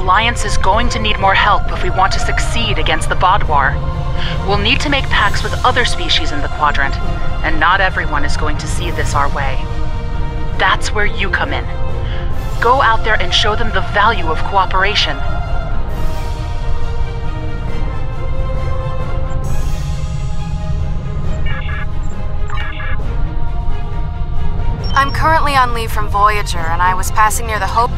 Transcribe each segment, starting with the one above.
Alliance is going to need more help if we want to succeed against the Vaadwaur. We'll need to make pacts with other species in the Quadrant, and not everyone is going to see this our way. That's where you come in. Go out there and show them the value of cooperation. I'm currently on leave from Voyager, and I was passing near the Hope...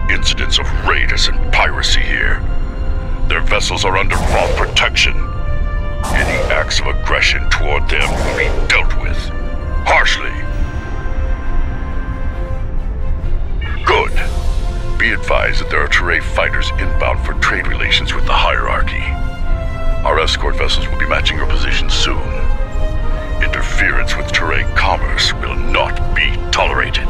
Incidents of raiders and piracy here. Their vessels are under Vault protection. Any acts of aggression toward them will be dealt with harshly. Good. Be advised that there are Teray fighters inbound for trade relations with the hierarchy. Our escort vessels will be matching your position soon. Interference with Teray commerce will not be tolerated.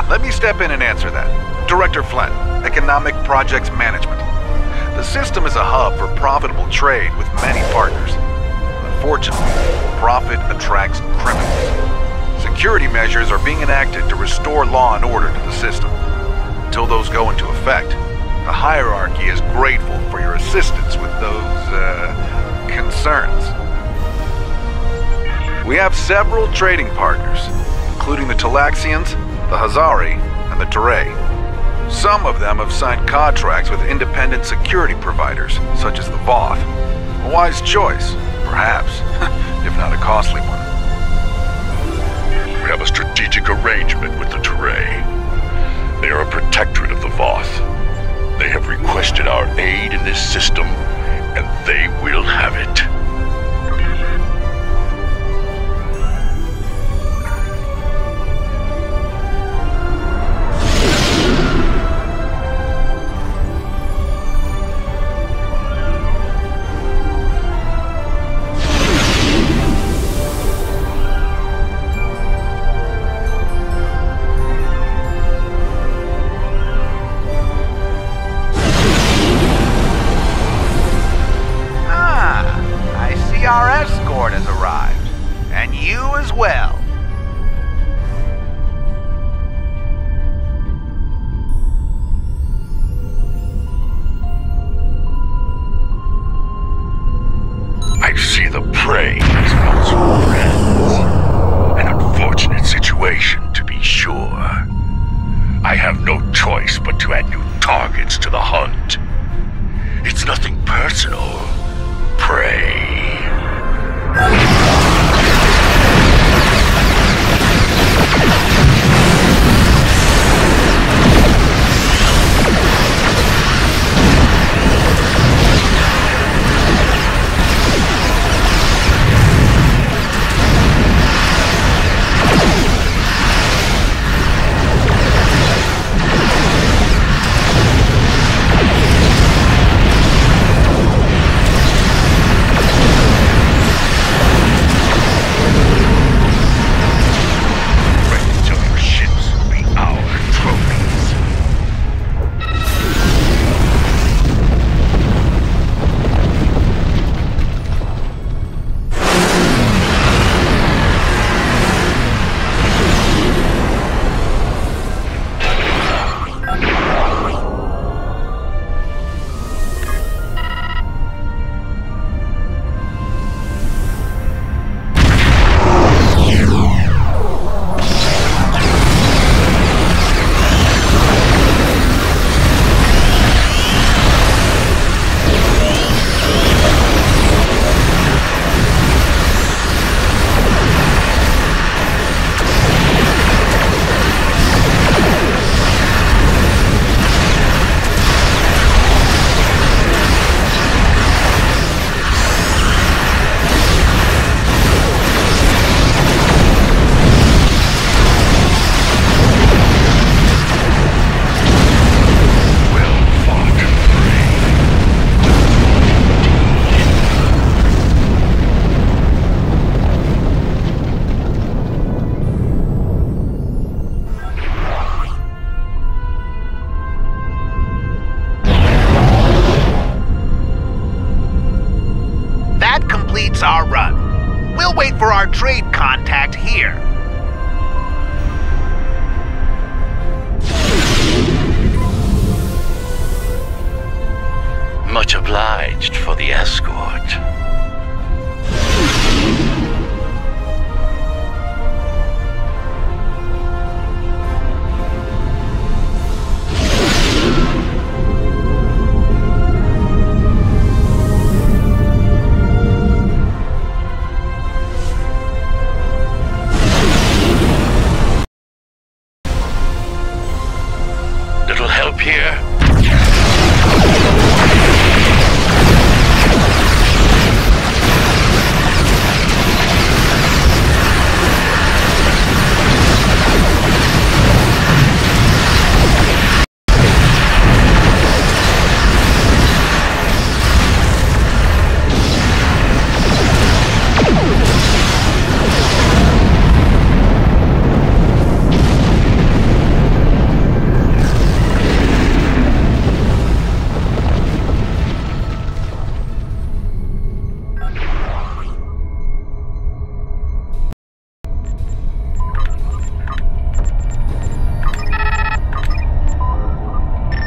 Let me step in and answer that. Director Flynn, Economic Projects Management. The system is a hub for profitable trade with many partners. Unfortunately, profit attracts criminals. Security measures are being enacted to restore law and order to the system. Until those go into effect, the hierarchy is grateful for your assistance with those, concerns. We have several trading partners, including the Talaxians, the Hazari, and the Teray. Some of them have signed contracts with independent security providers, such as the Voth. A wise choice, perhaps, if not a costly one. We have a strategic arrangement with the Teray. They are a protectorate of the Voth. They have requested our aid in this system, and they will have it. is our run. We'll wait for our trade contact here. Much obliged for the escort. Little help here?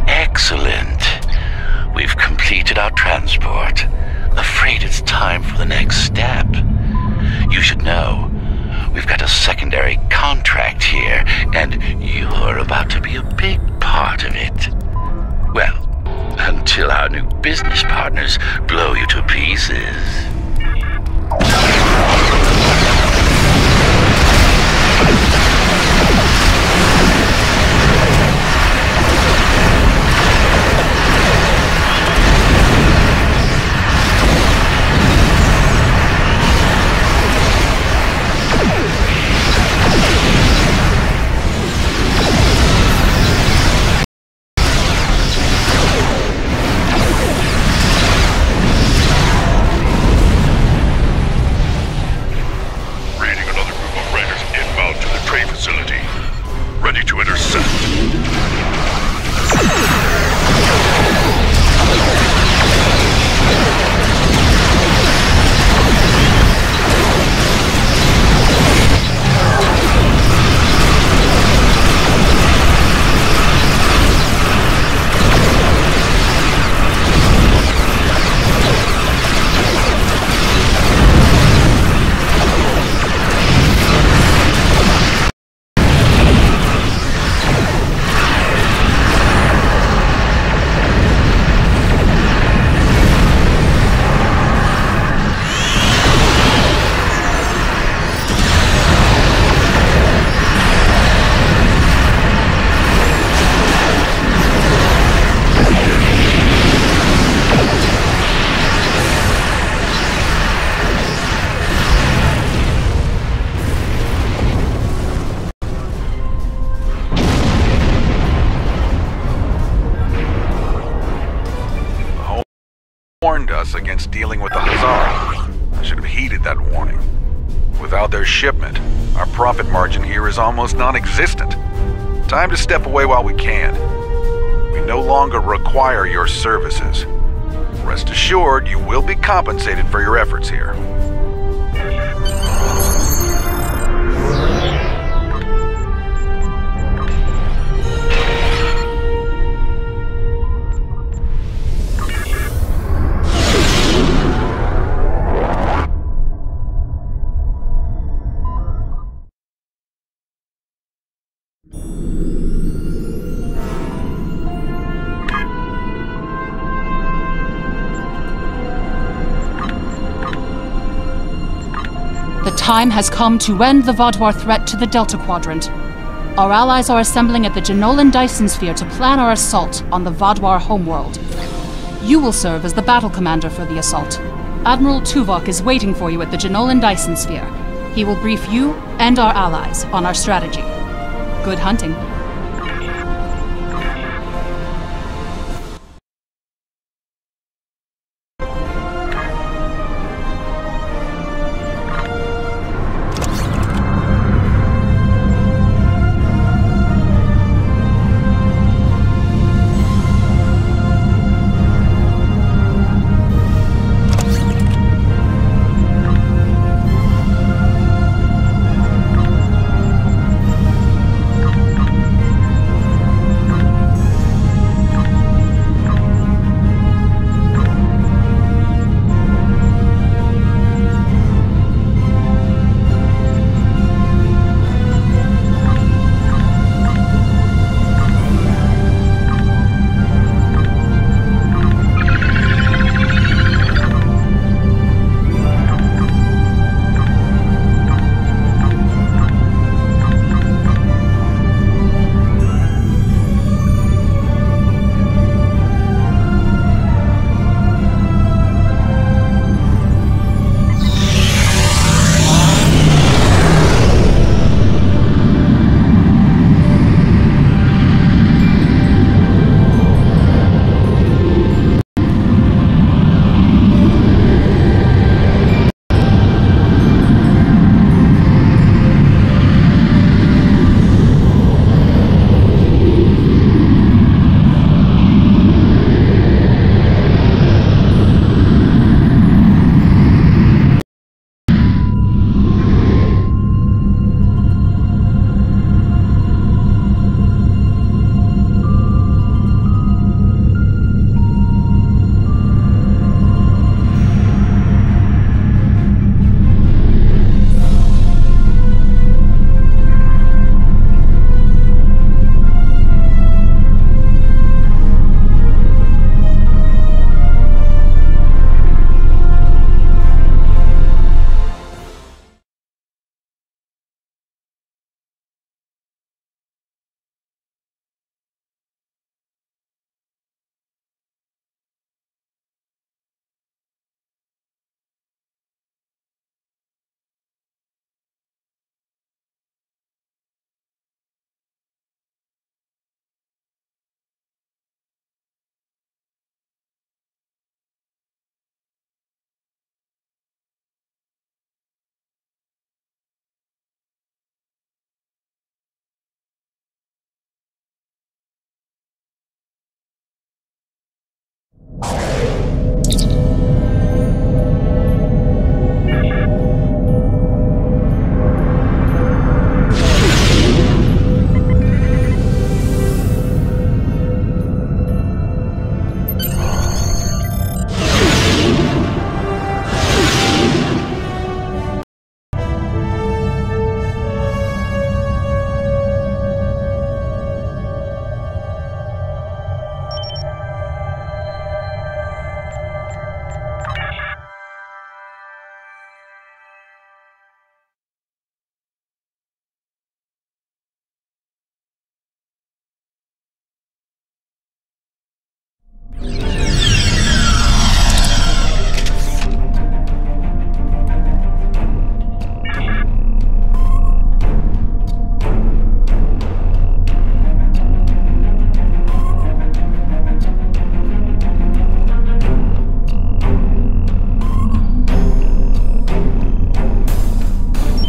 Excellent. We've completed our transport. Afraid it's time for the next step. You should know, we've got a secondary contract here, and you're about to be a big part of it. Well, until our new business partners blow you to pieces. Ready to intercept. Warned us against dealing with the Hazara. I should have heeded that warning. Without their shipment, our profit margin here is almost non-existent. Time to step away while we can. We no longer require your services. Rest assured, you will be compensated for your efforts here. The time has come to end the Vodwar threat to the Delta Quadrant. Our allies are assembling at the Romulan Dyson Sphere to plan our assault on the Vodwar homeworld. You will serve as the battle commander for the assault. Admiral Tuvok is waiting for you at the Romulan Dyson Sphere. He will brief you and our allies on our strategy. Good hunting.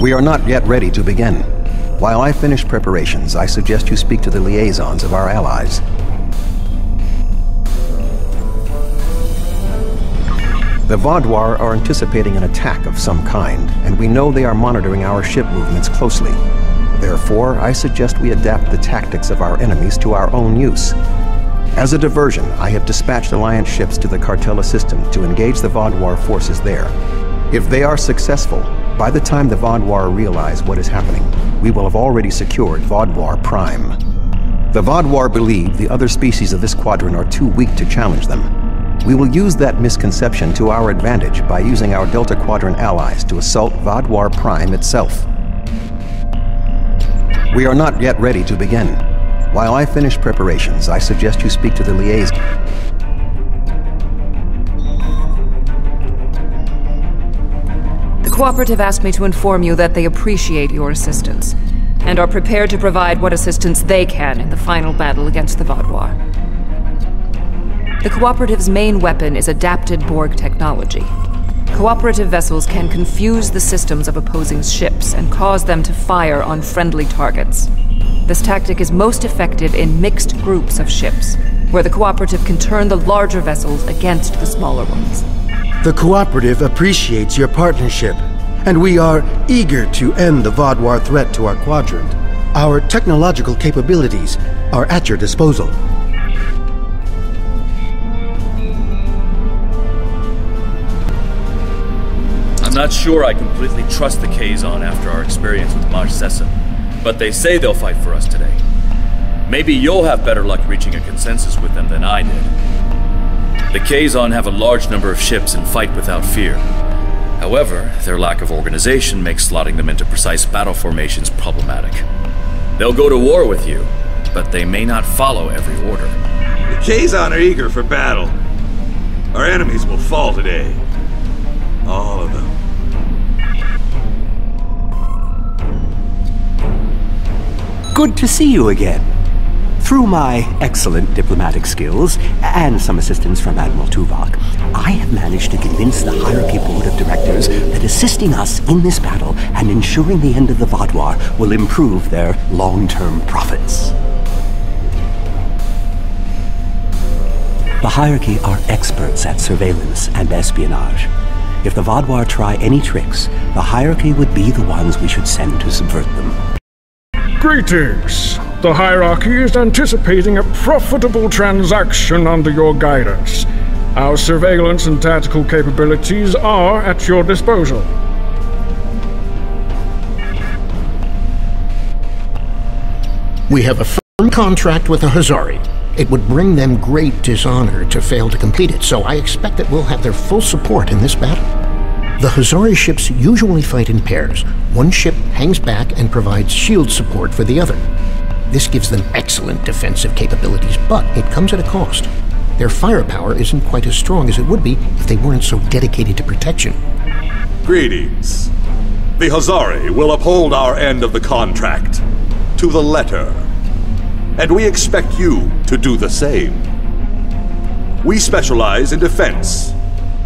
We are not yet ready to begin. While I finish preparations, I suggest you speak to the liaisons of our allies. The Vaudouar are anticipating an attack of some kind, and we know they are monitoring our ship movements closely. Therefore, I suggest we adapt the tactics of our enemies to our own use. As a diversion, I have dispatched Alliance ships to the Cartella system to engage the Vaudouar forces there. If they are successful, by the time the Vaudouar realize what is happening, we will have already secured Vaudouar Prime. The Vaudouar believe the other species of this quadrant are too weak to challenge them. We will use that misconception to our advantage by using our Delta Quadrant allies to assault Vaudouar Prime itself. We are not yet ready to begin. While I finish preparations, I suggest you speak to the liaison. The Cooperative asked me to inform you that they appreciate your assistance, and are prepared to provide what assistance they can in the final battle against the Vaudouar. The Cooperative's main weapon is adapted Borg technology. Cooperative vessels can confuse the systems of opposing ships and cause them to fire on friendly targets. This tactic is most effective in mixed groups of ships, where the Cooperative can turn the larger vessels against the smaller ones. The Cooperative appreciates your partnership, and we are eager to end the Vaudouar threat to our quadrant. Our technological capabilities are at your disposal. I'm not sure I completely trust the Kazon after our experience with Maj Sesson, but they say they'll fight for us today. Maybe you'll have better luck reaching a consensus with them than I did. The Kazon have a large number of ships and fight without fear. However, their lack of organization makes slotting them into precise battle formations problematic. They'll go to war with you, but they may not follow every order. The Kazon are eager for battle. Our enemies will fall today. All of them. Good to see you again. Through my excellent diplomatic skills, and some assistance from Admiral Tuvok, I have managed to convince the Hierarchy Board of Directors that assisting us in this battle and ensuring the end of the Vaudouar will improve their long-term profits. The Hierarchy are experts at surveillance and espionage. If the Vaudouar try any tricks, the Hierarchy would be the ones we should send to subvert them. Greetings. The Hierarchy is anticipating a profitable transaction under your guidance. Our surveillance and tactical capabilities are at your disposal. We have a firm contract with the Hazari. It would bring them great dishonor to fail to complete it, so I expect that we'll have their full support in this battle. The Hazari ships usually fight in pairs. One ship hangs back and provides shield support for the other. This gives them excellent defensive capabilities, but it comes at a cost. Their firepower isn't quite as strong as it would be if they weren't so dedicated to protection. Greetings. The Hazari will uphold our end of the contract, to the letter. And we expect you to do the same. We specialize in defense,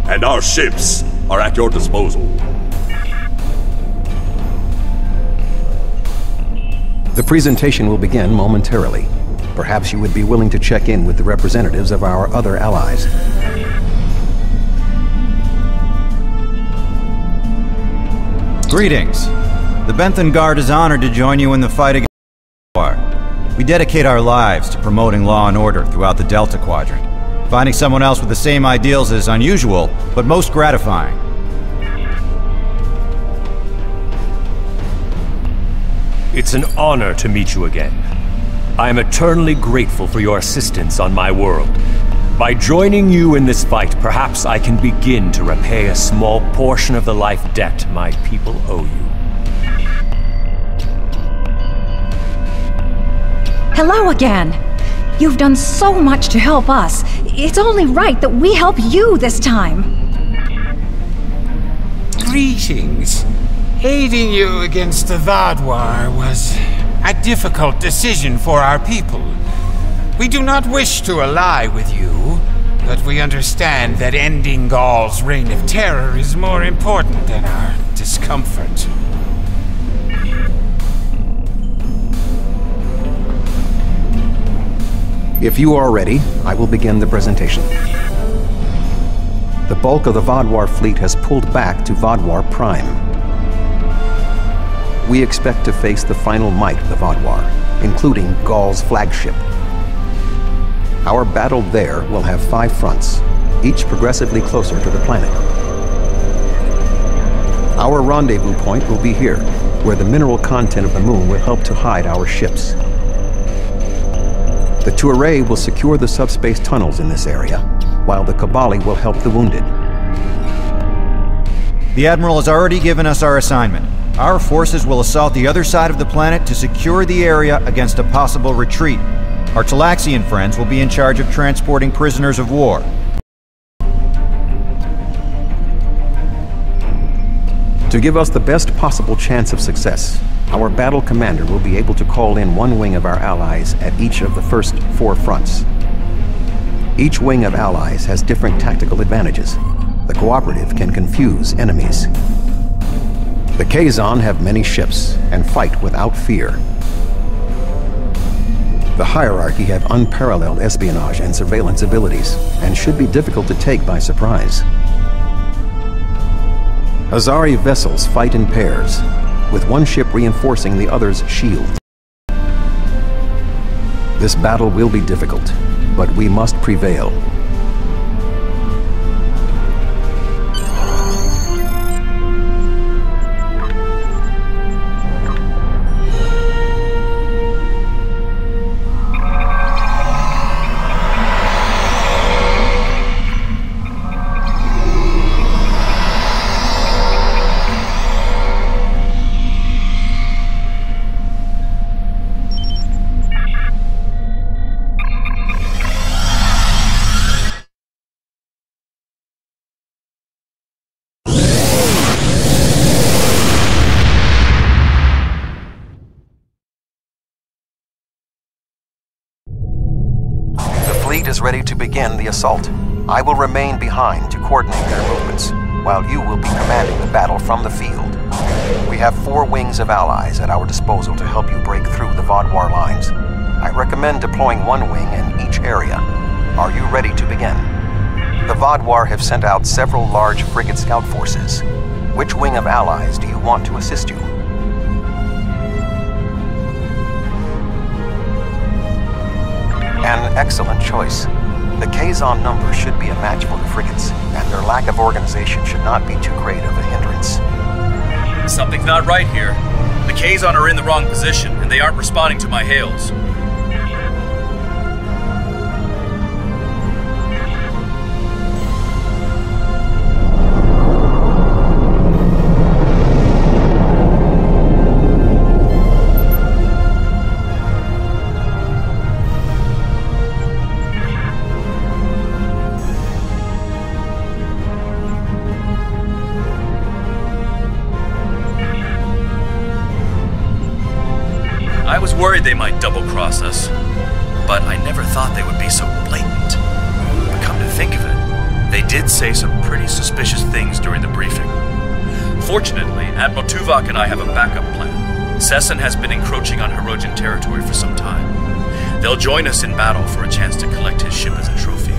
and our ships are at your disposal. The presentation will begin momentarily. Perhaps you would be willing to check in with the representatives of our other allies. Greetings. The Benthan Guard is honored to join you in the fight against the Vaudouar. We dedicate our lives to promoting law and order throughout the Delta Quadrant. Finding someone else with the same ideals is unusual, but most gratifying. It's an honor to meet you again. I am eternally grateful for your assistance on my world. By joining you in this fight, perhaps I can begin to repay a small portion of the life debt my people owe you. Hello again. You've done so much to help us. It's only right that we help you this time. Greetings. Aiding you against the Vaudouar was a difficult decision for our people. We do not wish to ally with you, but we understand that ending Gaul's reign of terror is more important than our discomfort. If you are ready, I will begin the presentation. The bulk of the Vaadwaur fleet has pulled back to Vaadwaur Prime. We expect to face the final might of the Vaadwaur, including Gaul's flagship. Our battle there will have 5 fronts, each progressively closer to the planet. Our rendezvous point will be here, where the mineral content of the moon will help to hide our ships. The Touré will secure the subspace tunnels in this area, while the Kabali will help the wounded. The Admiral has already given us our assignment. Our forces will assault the other side of the planet to secure the area against a possible retreat. Our Talaxian friends will be in charge of transporting prisoners of war. To give us the best possible chance of success, our battle commander will be able to call in one wing of our allies at each of the first 4 fronts. Each wing of allies has different tactical advantages. The cooperative can confuse enemies. The Kazon have many ships and fight without fear. The hierarchy have unparalleled espionage and surveillance abilities and should be difficult to take by surprise. Hazari vessels fight in pairs, with one ship reinforcing the other's shield. This battle will be difficult, but we must prevail. Is ready to begin the assault. I will remain behind to coordinate their movements, while you will be commanding the battle from the field. We have 4 wings of allies at our disposal to help you break through the Vaadwaur lines. I recommend deploying 1 wing in each area. Are you ready to begin? The Vaadwaur have sent out several large frigate scout forces. Which wing of allies do you want to assist you? An excellent choice. The Kazon number should be a match for the frigates, and their lack of organization should not be too great of a hindrance. Something's not right here. The Kazon are in the wrong position, and they aren't responding to my hails. I was worried they might double-cross us, but I never thought they would be so blatant. But come to think of it, they did say some pretty suspicious things during the briefing. Fortunately, Admiral Tuvok and I have a backup plan. Sesson has been encroaching on Hirogen territory for some time. They'll join us in battle for a chance to collect his ship as a trophy.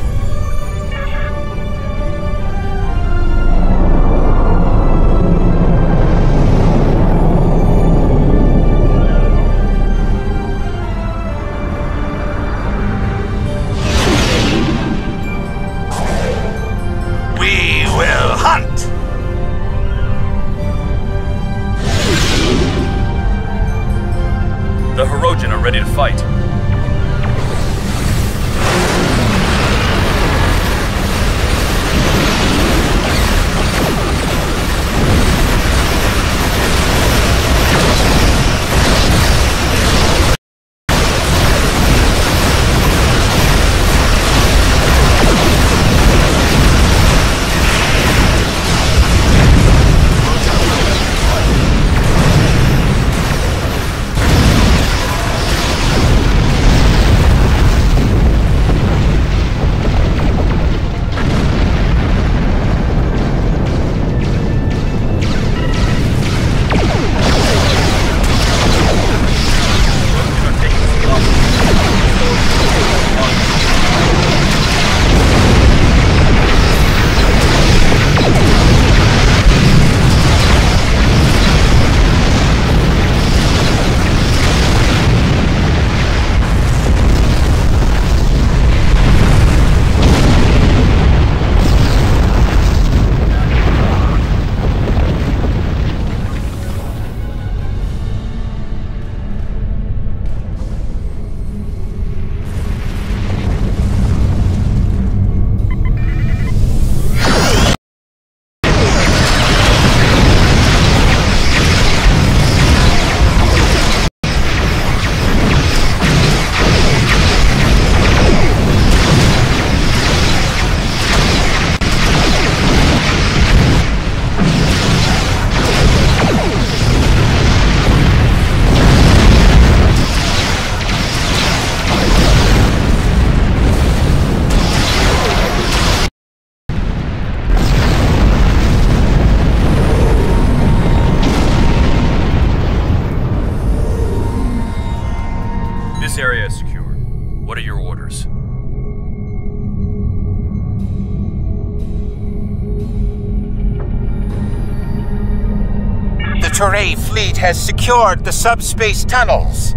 The Hirogen are ready to fight. your orders. The Teray fleet has secured the subspace tunnels.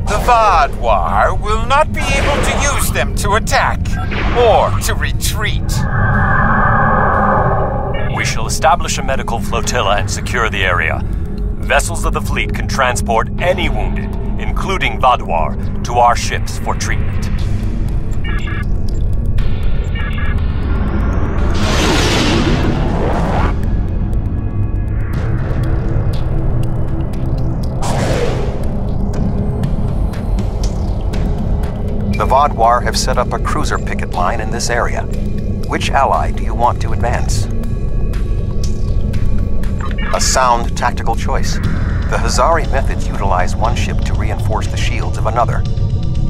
The Vaadwaur will not be able to use them to attack or to retreat. We shall establish a medical flotilla and secure the area. Vessels of the fleet can transport any wounded, including Vaadwaur, to our ships for treatment. The Vaadwaur have set up a cruiser picket line in this area. Which ally do you want to advance? A sound tactical choice. The Hazari methods utilize one ship to reinforce the shields of another.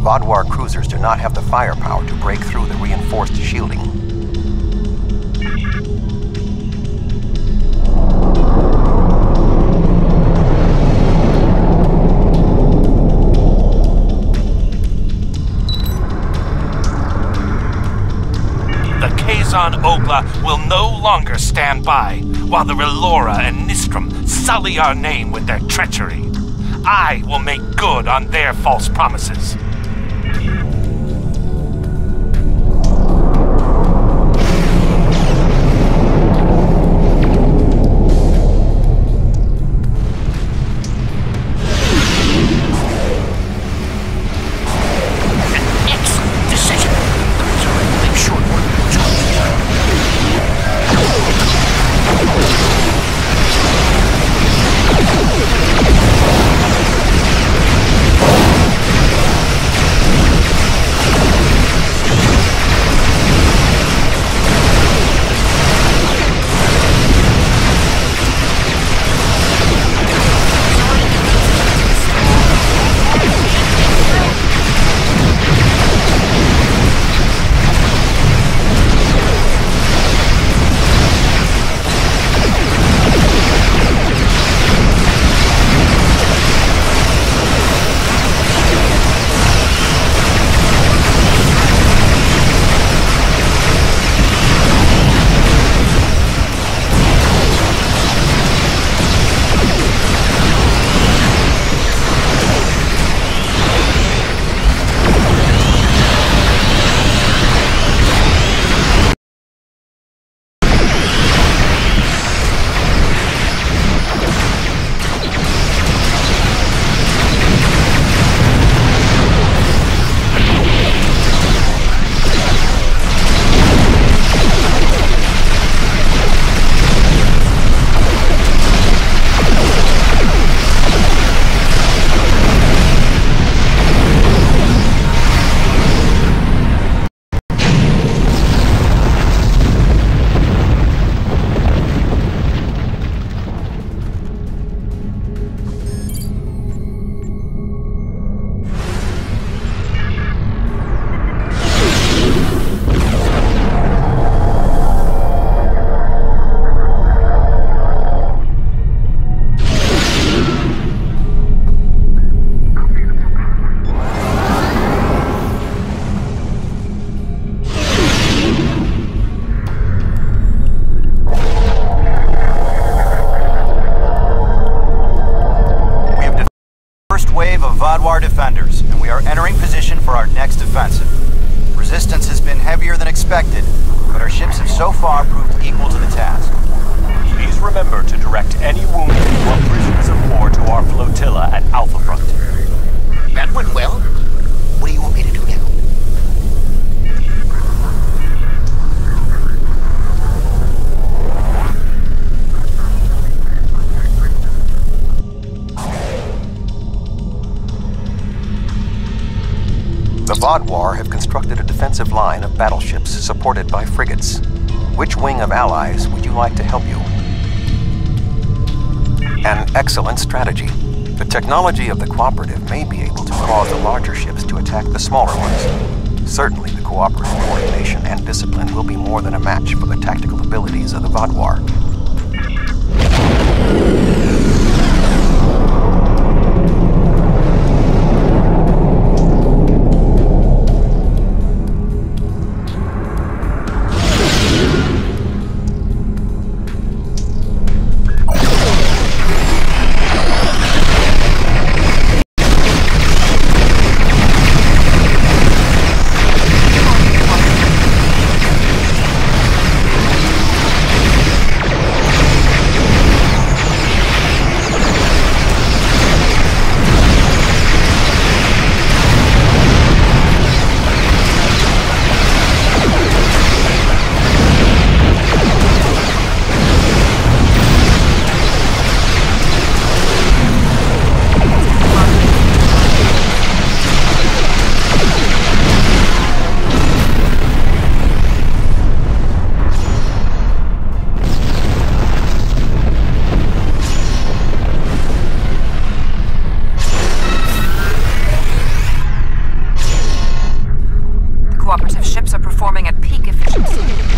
Vaadwaur cruisers do not have the firepower to break through the reinforced shielding. Ogla will no longer stand by while the Relora and Nistrum sully our name with their treachery. I will make good on their false promises. defenders, and we are entering position for our next offensive. Resistance has been heavier than expected, but our ships have so far proved equal to the task. Please remember to direct any wounded or prisoners of war to our flotilla at Alpha Front. That went well. What do you want me to do now? The Vaadwaur have constructed a defensive line of battleships supported by frigates. Which wing of allies would you like to help you? An excellent strategy. The technology of the Cooperative may be able to cause the larger ships to attack the smaller ones. Certainly the Cooperative coordination and discipline will be more than a match for the tactical abilities of the Vaadwaur. Cooperative ships are performing at peak efficiency.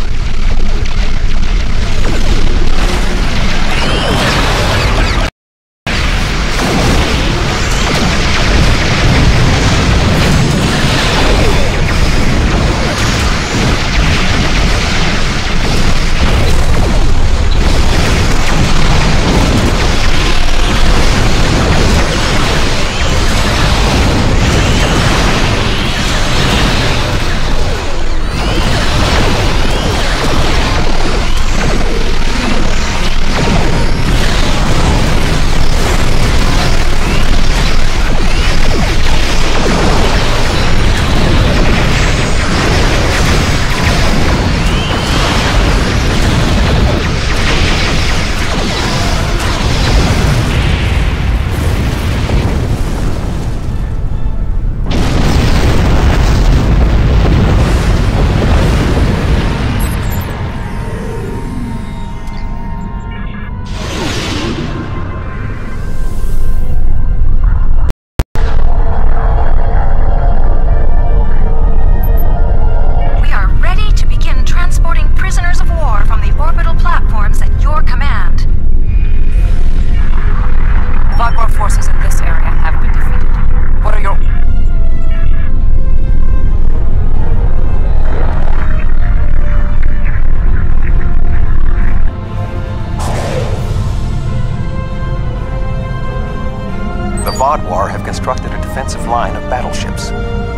Vodwar have constructed a defensive line of battleships.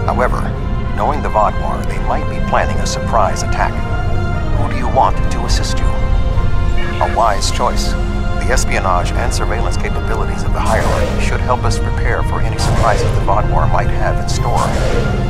However, knowing the Vodwar, they might be planning a surprise attack. Who do you want to assist you? A wise choice. The espionage and surveillance capabilities of the hierarchy should help us prepare for any surprises the Vodwar might have in store.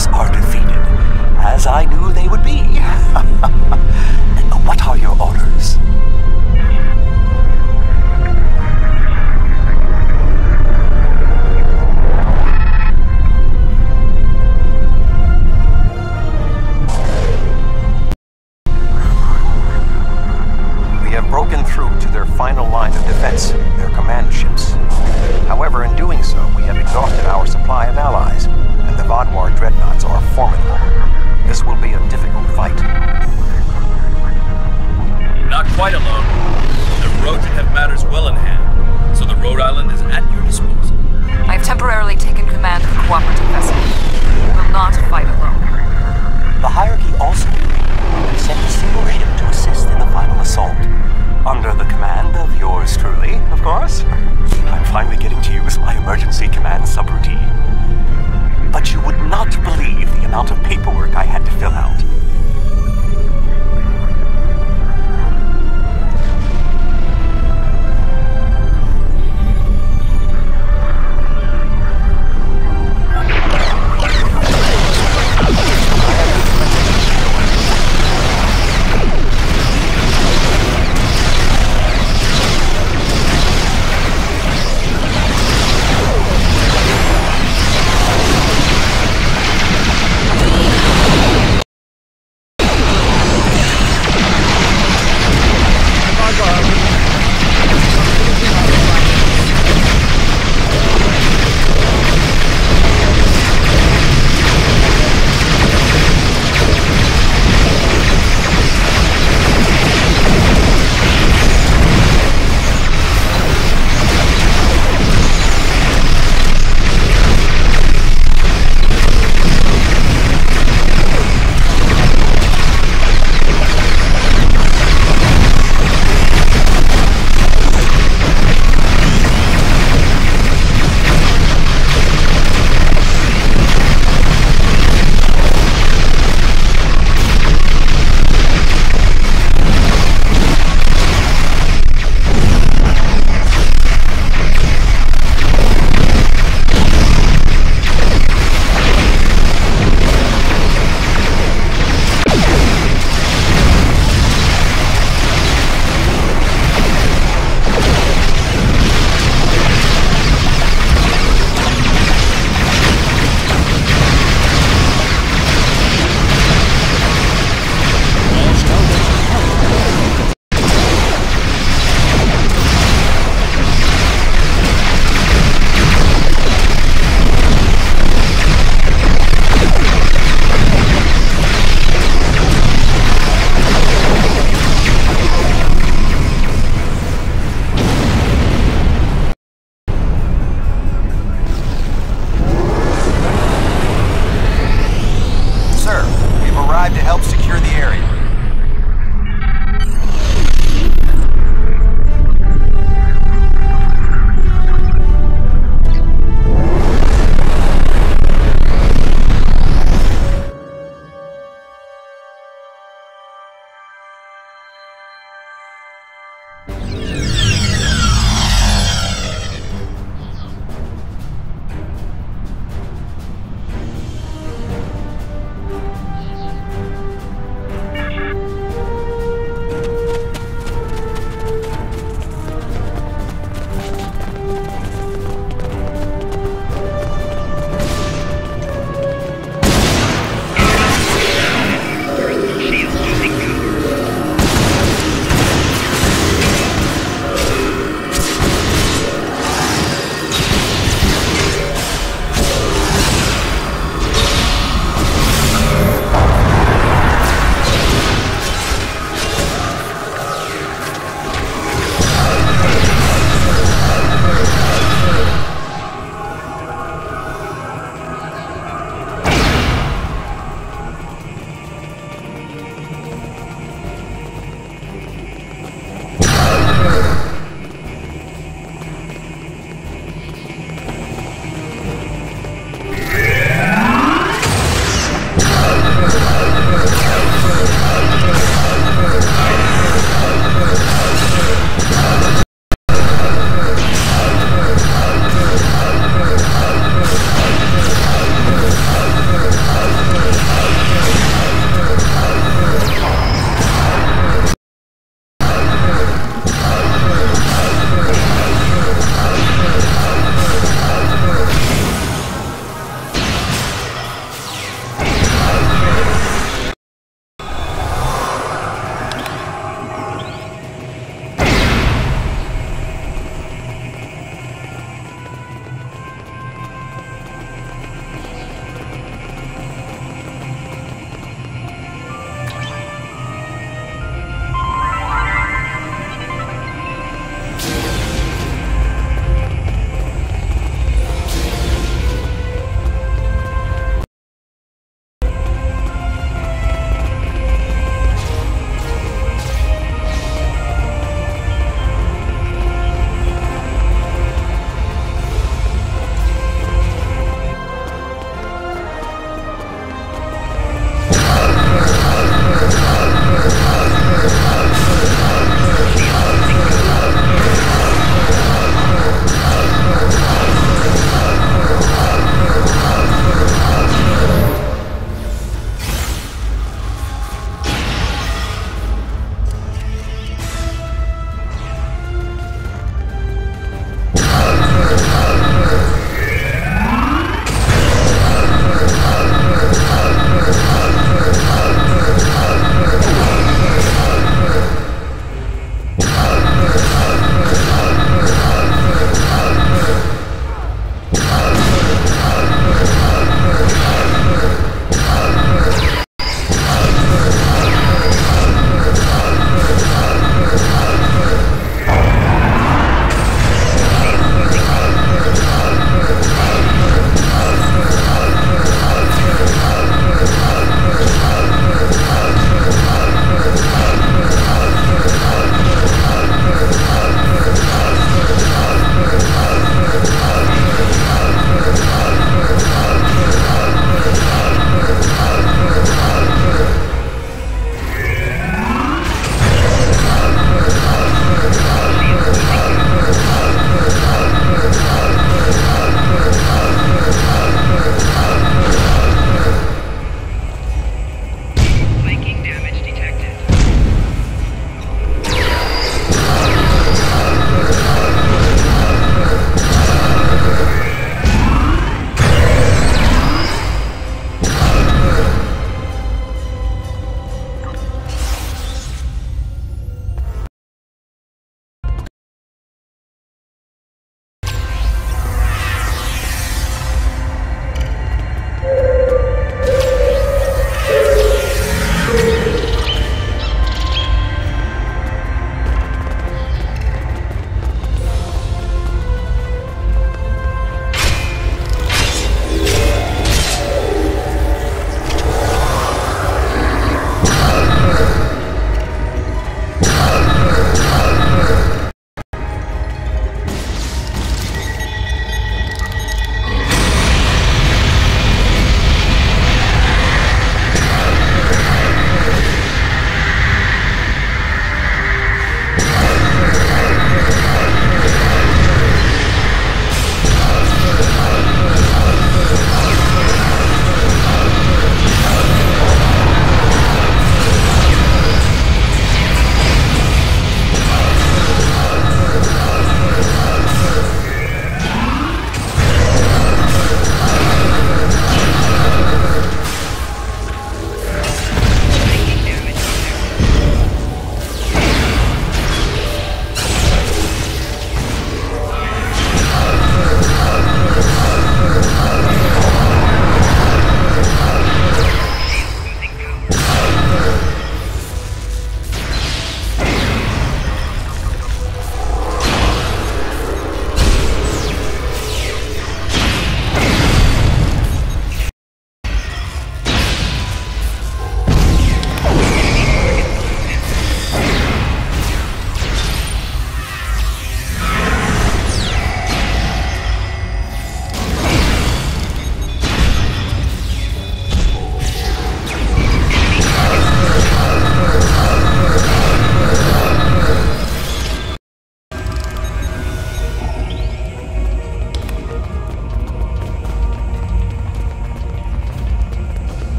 foes are defeated, as I knew they would be. What are your orders? We have broken through to their final line of defense, their command ships. However, in doing so, we have exhausted our supply of allies, and the Vodwar dreadnoughts are formidable. This will be a difficult fight. Not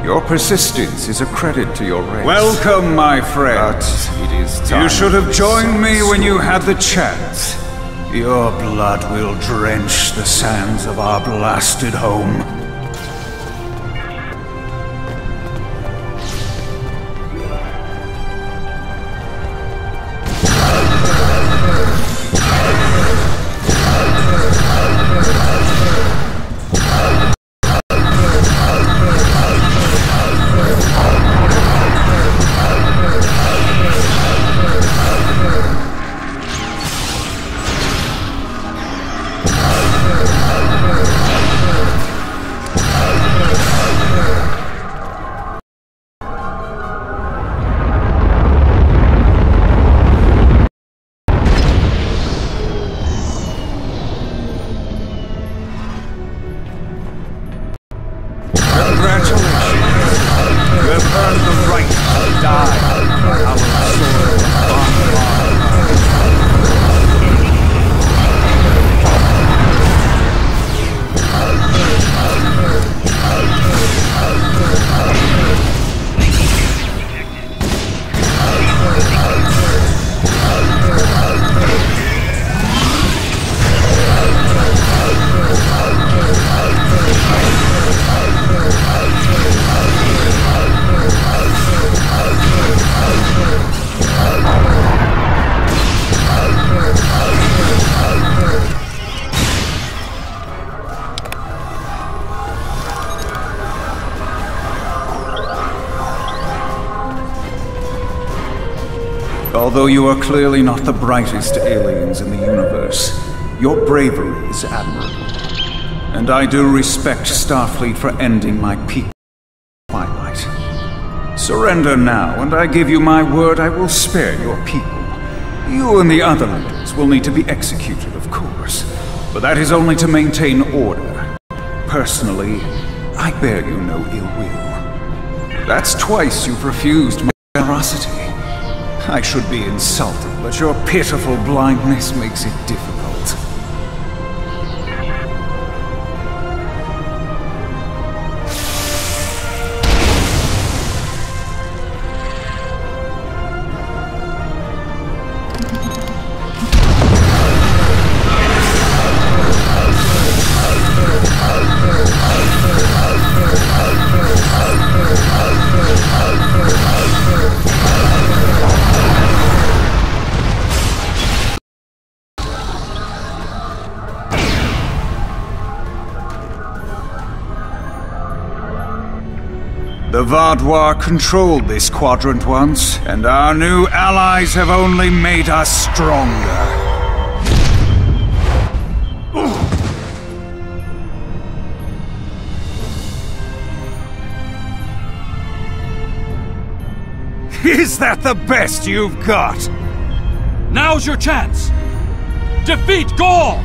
Your persistence is a credit to your race. Welcome, my friend. But it is time. You should have joined me when you had the chance. Your blood will drench the sands of our blasted home. Although you are clearly not the brightest aliens in the universe, your bravery is admirable. And I do respect Starfleet for ending my peak twilight. Surrender now, and I give you my word I will spare your people. You and the other leaders will need to be executed, of course, but that is only to maintain order. Personally, I bear you no ill will. That's twice you've refused my generosity. I should be insulted, but your pitiful blindness makes it difficult. The Vaadwaur controlled this quadrant once, and our new allies have only made us stronger. Is that the best you've got? Now's your chance! Defeat Gaul!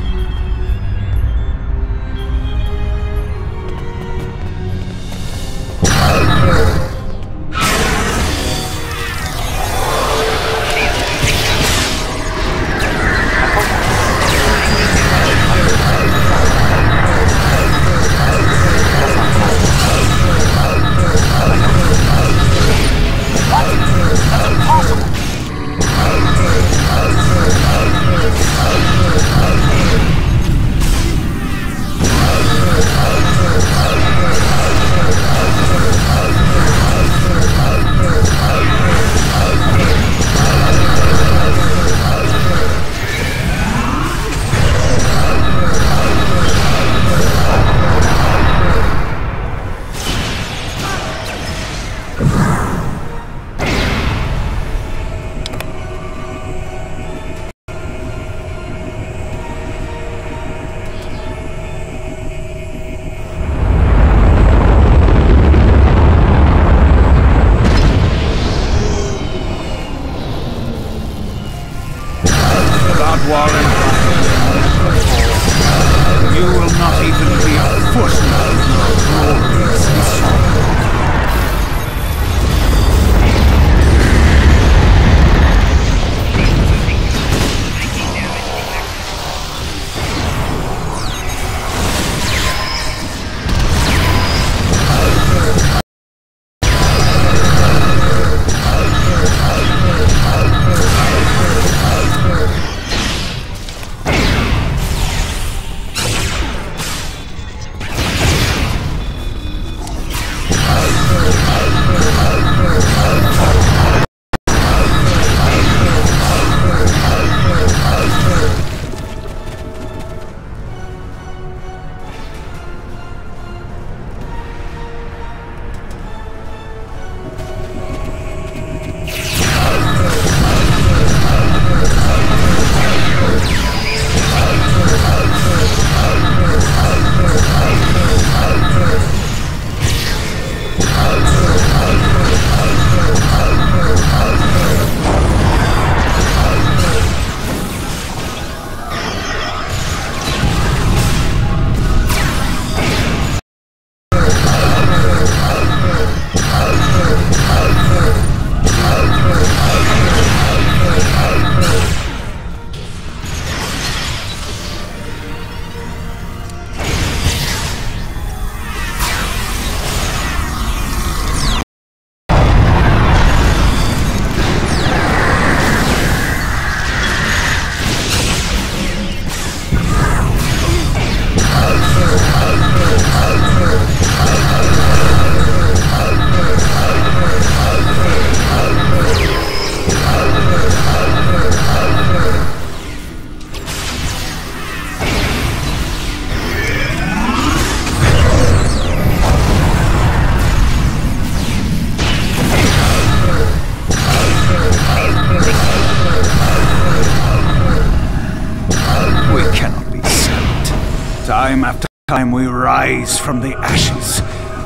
time we rise from the ashes,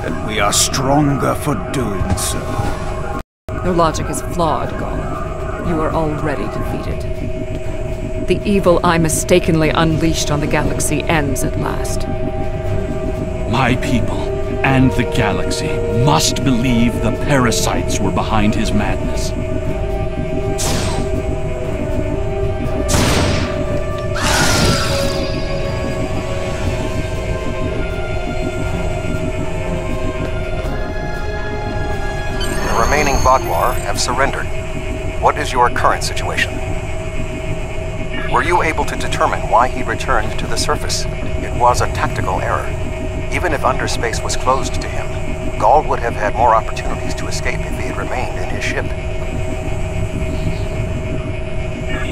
and we are stronger for doing so. Your logic is flawed, Gaul. You are already defeated. The evil I mistakenly unleashed on the galaxy ends at last. My people and the galaxy must believe the parasites were behind his madness. The remaining Vaadwaur have surrendered. What is your current situation? Were you able to determine why he returned to the surface? It was a tactical error. Even if underspace was closed to him, Gaul would have had more opportunities to escape if he had remained in his ship.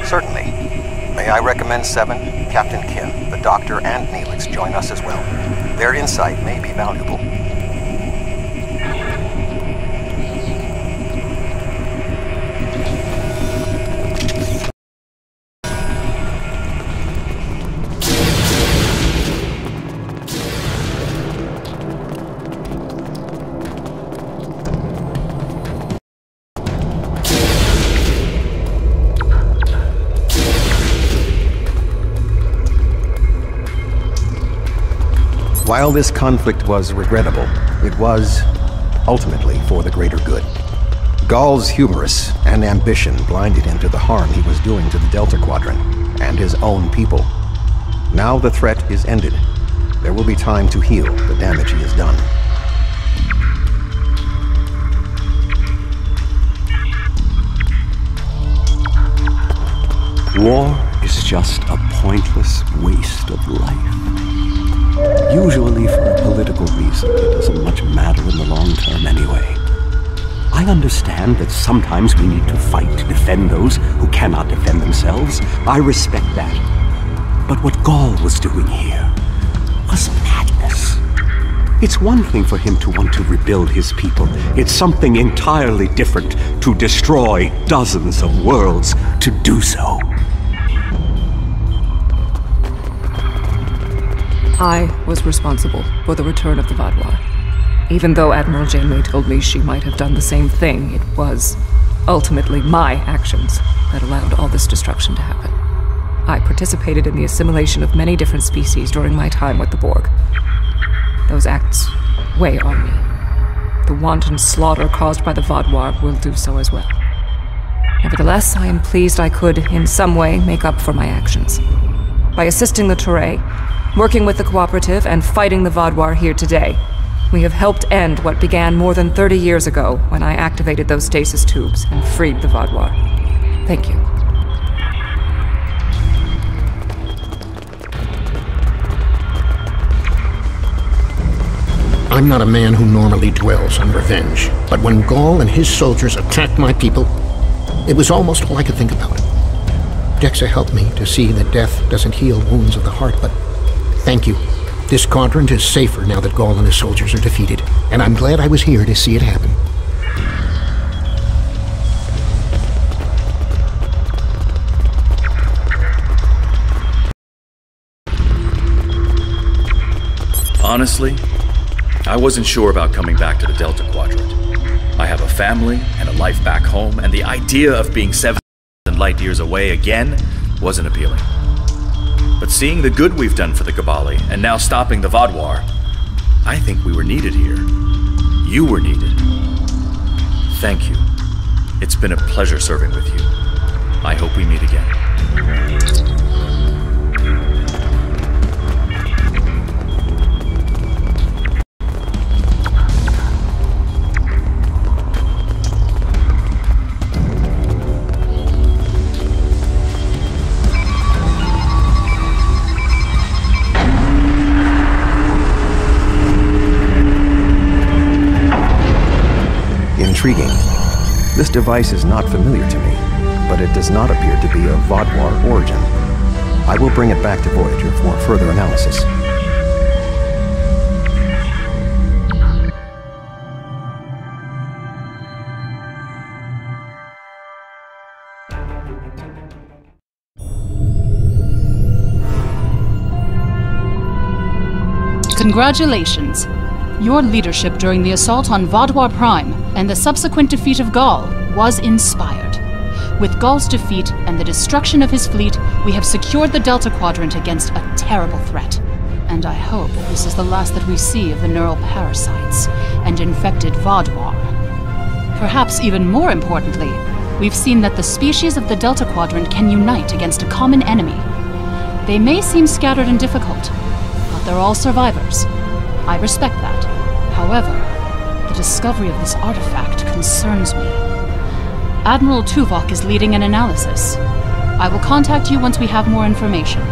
Certainly. May I recommend 7, Captain Kim, the Doctor, and Neelix join us as well. Their insight may be valuable. While this conflict was regrettable, it was ultimately for the greater good. Gaul's hubris and ambition blinded him to the harm he was doing to the Delta Quadrant and his own people. Now the threat is ended. There will be time to heal the damage he has done. War is just a pointless waste of life. Usually for a political reason, it doesn't much matter in the long term anyway. I understand that sometimes we need to fight to defend those who cannot defend themselves. I respect that. But what Gaul was doing here was madness. It's one thing for him to want to rebuild his people. It's something entirely different to destroy dozens of worlds to do so. I was responsible for the return of the Vaadwaur. Even though Admiral Janeway told me she might have done the same thing, it was ultimately my actions that allowed all this destruction to happen. I participated in the assimilation of many different species during my time with the Borg. Those acts weigh on me. The wanton slaughter caused by the Vaadwaur will do so as well. Nevertheless, I am pleased I could, in some way, make up for my actions. By assisting the Toray, working with the Cooperative, and fighting the Vaadwaur here today, we have helped end what began more than 30 years ago when I activated those stasis tubes and freed the Vaadwaur. Thank you. I'm not a man who normally dwells on revenge, but when Gaul and his soldiers attacked my people, it was almost all I could think about. Dexa helped me to see that death doesn't heal wounds of the heart, but thank you. This quadrant is safer now that Gaul and his soldiers are defeated, and I'm glad I was here to see it happen. Honestly, I wasn't sure about coming back to the Delta Quadrant. I have a family and a life back home, and the idea of being 7,000 light years away again wasn't appealing. But seeing the good we've done for the Cabali, and now stopping the Vaadwaur, I think we were needed here. You were needed. Thank you. It's been a pleasure serving with you. I hope we meet again. Intriguing. This device is not familiar to me, but it does not appear to be of Vaadwaur origin. I will bring it back to Voyager for further analysis. Congratulations. Your leadership during the assault on Vaadwaur Prime and the subsequent defeat of Gaul was inspired. With Gaul's defeat and the destruction of his fleet, we have secured the Delta Quadrant against a terrible threat. And I hope this is the last that we see of the neural parasites and infected Vaadwaur. Perhaps even more importantly, we've seen that the species of the Delta Quadrant can unite against a common enemy. They may seem scattered and difficult, but they're all survivors. I respect that. However, the discovery of this artifact concerns me. Admiral Tuvok is leading an analysis. I will contact you once we have more information.